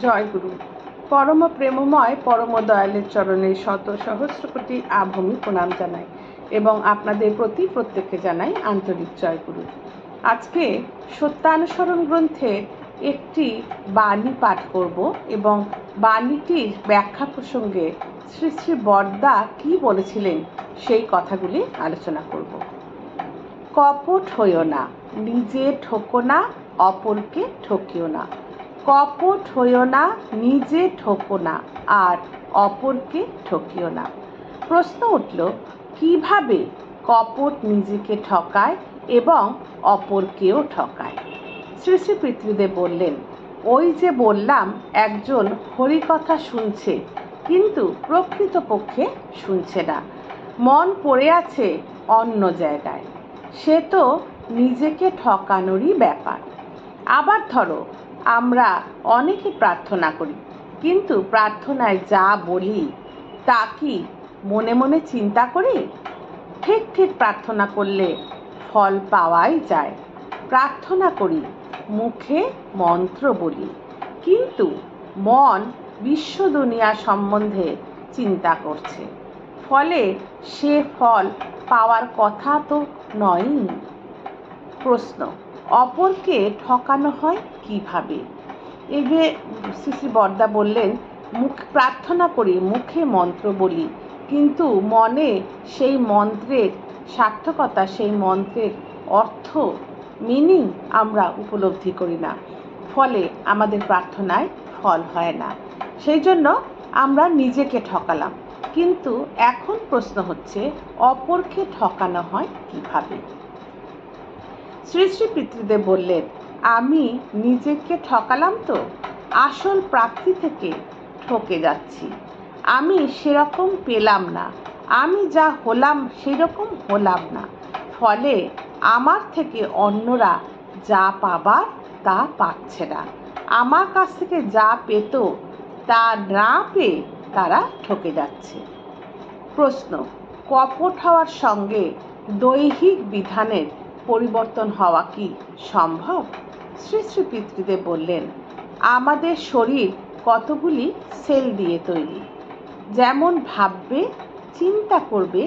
জয়গুরু। পরম প্রেমময় পরম দয়ালের চরণে শত সহস্র কোটি আভূমি প্রণাম জানাই এবং আপনাদের প্রতি প্রত্যেককে জানাই আন্তরিক জয়গুরু। আজকে সত্যানুসরণ গ্রন্থে একটি বাণী পাঠ করব এবং বাণীটির ব্যাখ্যা প্রসঙ্গে শ্রী শ্রী বরদা কি বলেছিলেন সেই কথাগুলি আলোচনা করব। কপট হইও না, নিজে ঠকো না, অপরকে ঠকিও না। কপট হইও না, নিজে ঠকো না, আর অপরকে ঠকিও না। প্রশ্ন উঠল, কিভাবে কপট নিজেকে ঠকায় এবং অপরকেও ঠকায়? শ্রী শ্রী পিতৃদেব বললেন, ওই যে বললাম, একজন হরিকথা শুনছে কিন্তু প্রকৃতপক্ষে শুনছে না, মন পড়ে আছে অন্য জায়গায়। সে তো নিজেকে ঠকানোরই ব্যাপার। আবার ধরো, আমরা অনেকে প্রার্থনা করি, কিন্তু প্রার্থনায় যা বলি তা কি মনে মনে চিন্তা করি? ঠিক ঠিক প্রার্থনা করলে ফল পাওয়াই যায়। প্রার্থনা করি, মুখে মন্ত্র বলি, কিন্তু মন বিশ্ব দুনিয়া সম্বন্ধে চিন্তা করছে, ফলে সে ফল পাওয়ার কথা তো নয়ই। প্রশ্ন, অপরকে ঠকানো হয় কিভাবে? এই যে শ্রী শ্রী বরদা বললেন, প্রার্থনা করি, মুখে মন্ত্র বলি, কিন্তু মনে সেই মন্ত্রের সার্থকতা, সেই মন্ত্রের অর্থ, মিনিং আমরা উপলব্ধি করি না, ফলে আমাদের প্রার্থনায় ফল হয় না। সেই জন্য আমরা নিজেকে ঠকালাম। কিন্তু এখন প্রশ্ন হচ্ছে, অপরকে ঠকানো হয় কিভাবে? শ্রী শ্রী পিতৃদেব বললেন, আমি নিজেকে ঠকালাম তো, আসল প্রাপ্তি থেকে ঠকে যাচ্ছি। আমি সেরকম পেলাম না, আমি যা হলাম সেরকম হলাম না, ফলে আমার থেকে অন্যরা যা পাবার তা পাচ্ছে না। আমার কাছ থেকে যা পেত তা না পেয়ে তারা ঠকে যাচ্ছে। প্রশ্ন, কপট হওয়ার সঙ্গে দৈহিক বিধানের পরিবর্তন হওয়া কি সম্ভব? শ্রী শ্রী পিতৃদেব বললেন, আমাদের শরীর কতগুলি সেল দিয়ে তৈরি। যেমন ভাববে, চিন্তা করবে,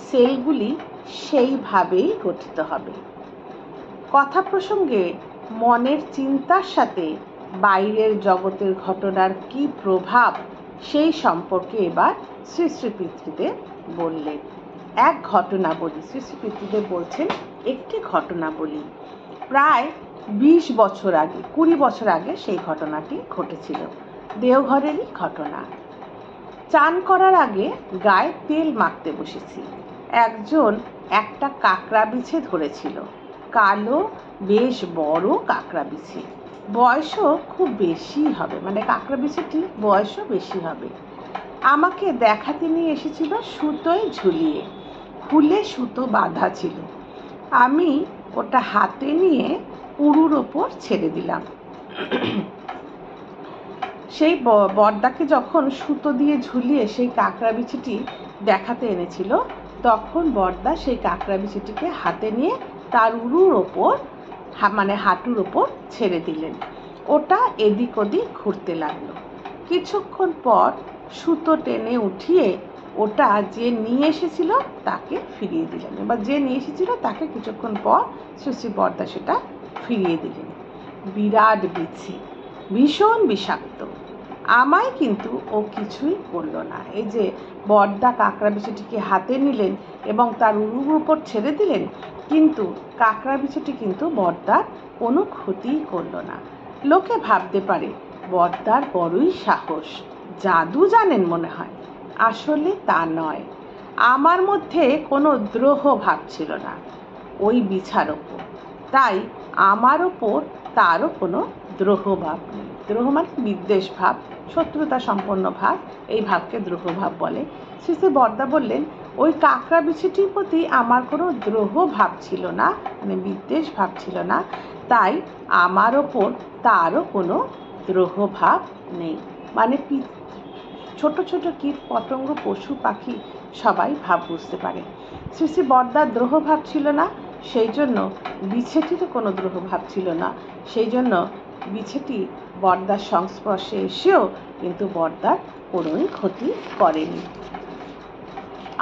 সেলগুলি সেইভাবেই গঠিত হবে। কথা প্রসঙ্গে মনের চিন্তার সাথে বাইরের জগতের ঘটনার কি প্রভাব, সেই সম্পর্কে এবার শ্রী শ্রী পিতৃদেব বললেন। এক ঘটনা বলি। শ্রী শ্রী পিতৃদেব বলছেন, একটি ঘটনা বলি। প্রায় 20 বছর আগে, 20 বছর আগে সেই ঘটনাটি ঘটেছিল। দেওঘরেরই ঘটনা। চান করার আগে গায়ে তেল মাখতে বসেছি। একজন একটা কাঁকড়া বিছে ধরেছিল, কালো বেশ বড় কাঁকড়া বিছে, বয়সও খুব বেশি হবে, মানে কাঁকড়া বিছেটি বয়সও বেশি হবে। আমাকে দেখাতে নিয়ে এসেছিল সুতোয় ঝুলিয়ে, খুলে সুতো বাঁধা ছিল। আমি ওটা হাতে নিয়ে উড়ুর ওপর ছেড়ে দিলাম। সেই বরদাকে যখন সুতো দিয়ে ঝুলিয়ে সেই কাঁকড়া বিছিটি দেখাতে এনেছিল, তখন বরদা সেই কাঁকড়া বিছিটিকে হাতে নিয়ে তার উড়ুর ওপর, মানে হাঁটুর ওপর ছেড়ে দিলেন। ওটা এদিক ওদিক ঘুরতে লাগলো। কিছুক্ষণ পর সুতো টেনে উঠিয়ে ওটা যে নিয়ে এসেছিল তাকে ফিরিয়ে দিলেন। এবার যে নিয়ে এসেছিল তাকে কিছুক্ষণ পর শ্রী শ্রী বরদা সেটা ফিরিয়ে দিলেন। বিরাট বিছি, ভীষণ বিষাক্ত। আমায় কিন্তু ও কিছুই করলো না। এই যে বরদা কাঁকড়া বিছিটিকে হাতে নিলেন এবং তার উড়ুর উপর ছেড়ে দিলেন, কিন্তু কাঁকড়া বিছিটি কিন্তু বরদার কোনো ক্ষতিই করলো না। লোকে ভাবতে পারে বরদার বড়ই সাহস, জাদু জানেন মনে হয়। আসলে তা নয়। আমার মধ্যে কোনো দ্রোহ ভাব ছিল না ওই বিছার ওপর, তাই আমার ওপর তারও কোনো দ্রোহ ভাব নেই। দ্রোহ মানে বিদ্বেষ ভাব, শত্রুতা সম্পন্ন ভাব, এই ভাবকে দ্রোহ ভাব বলে। শ্রী শ্রী বরদা বললেন, ওই কাঁকড়া বিছিটির প্রতি আমার কোনো দ্রোহ ভাব ছিল না, মানে বিদ্বেষ ভাব ছিল না, তাই আমার ওপর তারও কোনো দ্রোহ ভাব নেই। মানে ছোট ছোট কীট পতঙ্গ, পশু পাখি সবাই ভাব বুঝতে পারে। শ্রী শ্রী বরদার দ্রোহ ভাব ছিল না, সেই জন্য বিছেটিরও কোনো দ্রোহ ভাব ছিল না, সেই জন্য বিছেটি বড়দার সংস্পর্শে এসেও কিন্তু বড়দার কোনোই ক্ষতি করেনি।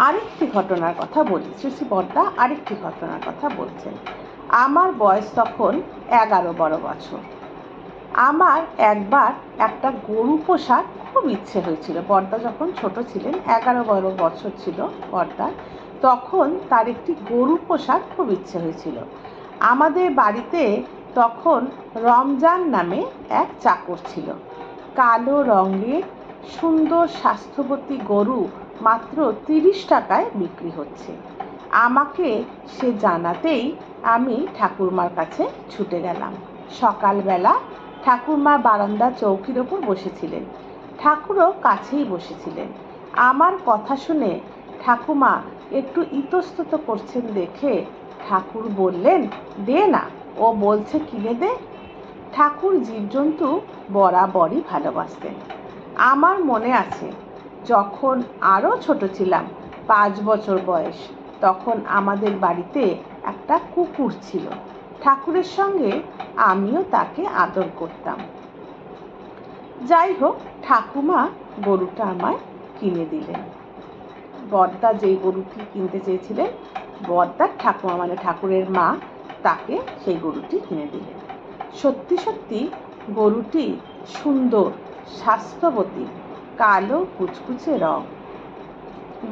আরেকটি ঘটনার কথা বলি। শ্রী বড়দা আরেকটি ঘটনার কথা বলছেন। আমার বয়স তখন 11-12 বছর। আমার একবার একটা গরু পোষার খুব ইচ্ছে হয়েছিল। বড়দা যখন ছোট ছিলেন, 11-12 বছর ছিল বড়দা, তখন তার একটি গরু পোষার খুব ইচ্ছে হয়েছিল। আমাদের বাড়িতে তখন রমজান নামে এক চাকর ছিল। কালো রঙের সুন্দর স্বাস্থ্যবতী গরু মাত্র 30 টাকায় বিক্রি হচ্ছে। আমাকে সে জানাতেই আমি ঠাকুরমার কাছে ছুটে গেলাম। সকালবেলা ঠাকুরমা বারান্দা চৌকির ওপর বসেছিলেন। ঠাকুরও কাছেই বসেছিলেন। আমার কথা শুনে ঠাকুমা একটু ইতস্তত করছেন দেখে ঠাকুর বললেন, দে না, ও বলছে কিনে দে। ঠাকুর জীবজন্তু বরাবরই ভালোবাসতেন। আমার মনে আছে, যখন আরও ছোট ছিলাম, 5 বছর বয়স, তখন আমাদের বাড়িতে একটা কুকুর ছিল। ঠাকুরের সঙ্গে আমিও তাকে আদর করতাম। যাই হোক, ঠাকুমা গরুটা আমায় কিনে দিলেন। বড়দা যেই গরুটি কিনতে চেয়েছিলেন, বড়দার ঠাকুমা মানে ঠাকুরের মা তাকে সেই গরুটি কিনে দিলেন। সত্যি সত্যি গরুটি সুন্দর, স্বাস্থ্যবতী, কালো কুচকুচে রং।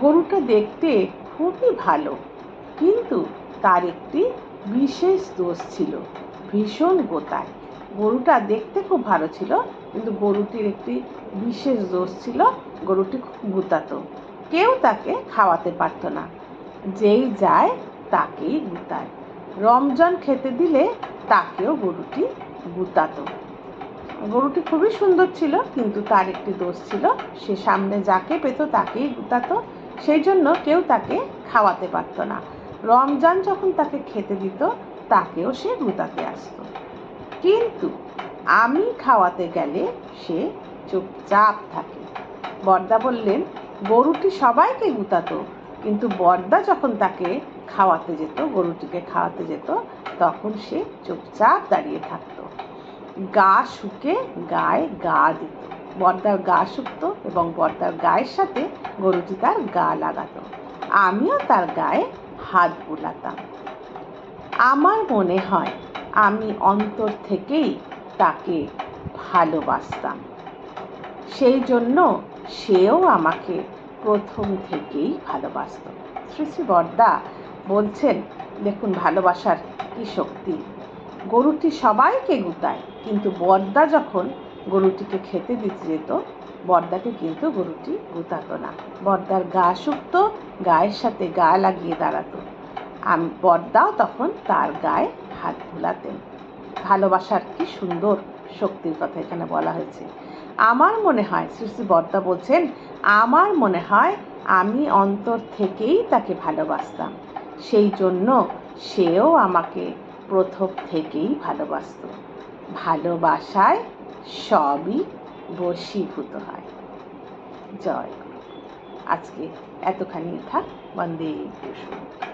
গরুটা দেখতে খুবই ভালো, কিন্তু তার একটি বিশেষ দোষ ছিল, ভীষণ গোতায়। গরুটা দেখতে খুব ভালো ছিল, কিন্তু গরুটির একটি বিশেষ দোষ ছিল, গরুটি খুব গুতাতো। কেউ তাকে খাওয়াতে পারত না। যেই যায় তাকেই গুতায়। রমজান খেতে দিলে তাকেও গরুটি গুতাতো। গরুটি খুবই সুন্দর ছিল, কিন্তু তার একটি দোষ ছিল, সে সামনে যাকে পেত তাকেই গুতাতো। সেই জন্য কেউ তাকে খাওয়াতে পারত না। রমজান যখন তাকে খেতে দিত, তাকেও সে গুতাতে আসতো। কিন্তু আমি খাওয়াতে গেলে সে চুপচাপ থাকে। বড়দা বললেন, গরুটি সবাইকে গুতাতো, কিন্তু বড়দা যখন তাকে খাওয়াতে যেত, গরুটিকে খাওয়াতে যেত, তখন সে চুপচাপ দাঁড়িয়ে থাকতো। গা শুকে গায়ে গা দিত। বড়দার গা শুকতো এবং বড়দার গায়ের সাথে গরুটি তার গা লাগাতো। আমিও তার গায়ে হাত বুলাতাম। আমার মনে হয় আমি অন্তর থেকেই তাকে ভালোবাসতাম। সেই জন্য সেও আমাকে প্রথম থেকেই ভালোবাসত। শ্রী শ্রী বড়দা বলছেন, দেখুন ভালোবাসার কি শক্তি। গরুটি সবাইকে গুতায়, কিন্তু বড়দা যখন গরুটিকে খেতে দিতে যেত, বড়দাকে কিন্তু গরুটি গুতাতো না। বড়দার গা শুকতো, গায়ের সাথে গা লাগিয়ে দাঁড়াতো। বড়দাও তখন তার গায়ে হাত বুলাতেন। ভালোবাসার কি সুন্দর শক্তির কথা এখানে বলা হয়েছে। আমার মনে হয়, শ্রী শ্রী বড়দা বলছেন, আমার মনে হয় আমি অন্তর থেকেই তাকে ভালোবাসতাম। সেই জন্য সেও আমাকে প্রথম থেকেই ভালোবাসত। ভালোবাসায় সবই বশীভূত হয়। জয় গুরু। আজকে এতখানি থাক। বন্দে পুরুষোত্তম।